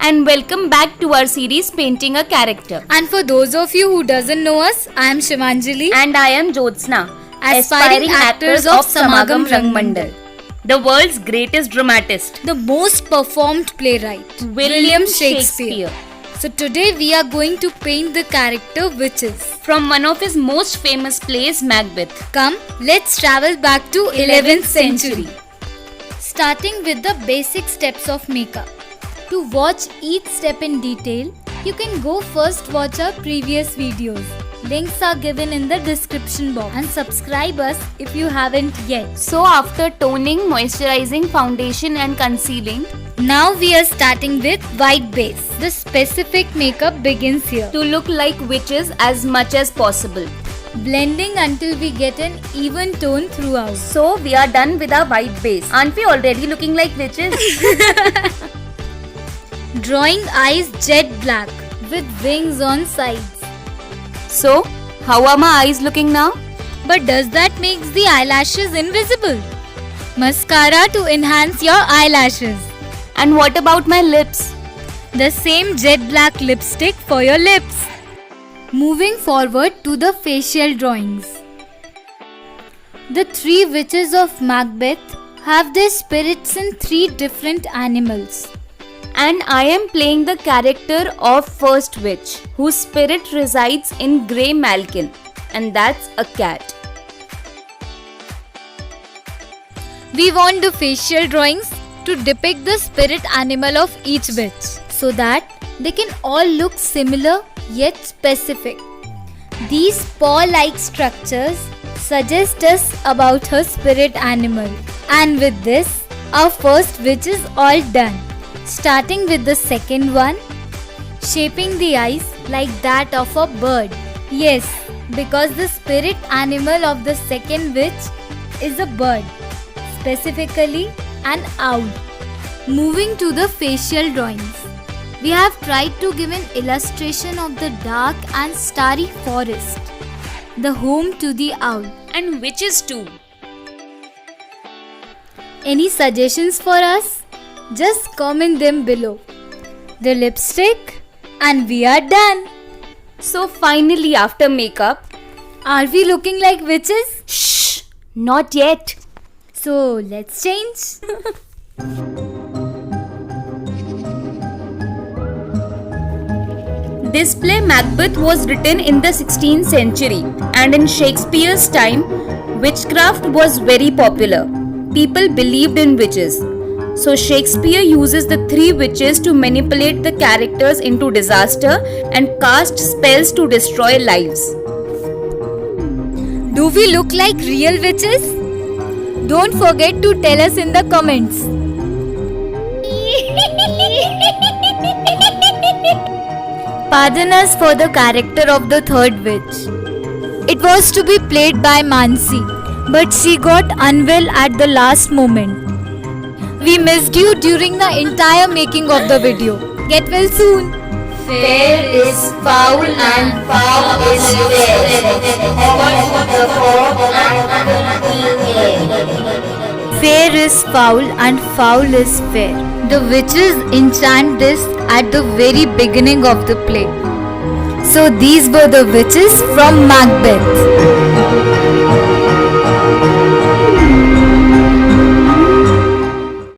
and welcome back to our series Painting a Character. And for those of you who doesn't know us, I am Shivanjali And I am Jyotsna, aspiring actors of Samagam Rangmandal. the world's greatest dramatist, the most performed playwright, William Shakespeare. So today we are going to paint the character Witches. From one of his most famous plays, Macbeth. Come, let's travel back to 11th century. Starting with the basic steps of makeup. To watch each step in detail, you can go first watch our previous videos. Links are given in the description box and subscribe us if you haven't yet. So after toning, moisturizing, foundation and concealing, Now we are starting with white base. The specific makeup begins here. to look like witches as much as possible. Blending until we get an even tone throughout. So we are done with our white base. Aren't we already looking like witches? Drawing eyes jet black with wings on sides. So, how are my eyes looking now? But does that make the eyelashes invisible? Mascara to enhance your eyelashes. And what about my lips? The same jet black lipstick for your lips. Moving forward to the facial drawings. The three witches of Macbeth have their spirits in three different animals. And I am playing the character of First Witch, whose spirit resides in Grey Malkin, and that's a cat. We want the facial drawings to depict the spirit animal of each witch so that they can all look similar yet specific. These paw-like structures suggest us about her spirit animal. And with this, our first witch is all done. Starting with the second one, shaping the eyes like that of a bird. Yes, because the spirit animal of the second witch is a bird, specifically an owl. Moving to the facial drawings. We have tried to give an illustration of the dark and starry forest, the home to the owl. And witches too. Any suggestions for us? Just comment them below. The lipstick, and we are done. So finally, after makeup, Are we looking like witches? shh, not yet. So let's change. This play Macbeth was written in the 16th century, and in Shakespeare's time, witchcraft was very popular. People believed in witches. So Shakespeare uses the three witches to manipulate the characters into disaster and cast spells to destroy lives. Do we look like real witches? Don't forget to tell us in the comments. Pardon us for the character of the third witch. It was to be played by Mansi, but she got unwell at the last moment. We missed you during the entire making of the video. Get well soon. Fair is foul and foul is fair. Fair is foul and foul is fair. The witches enchant this at the very beginning of the play. So these were the witches from Macbeth.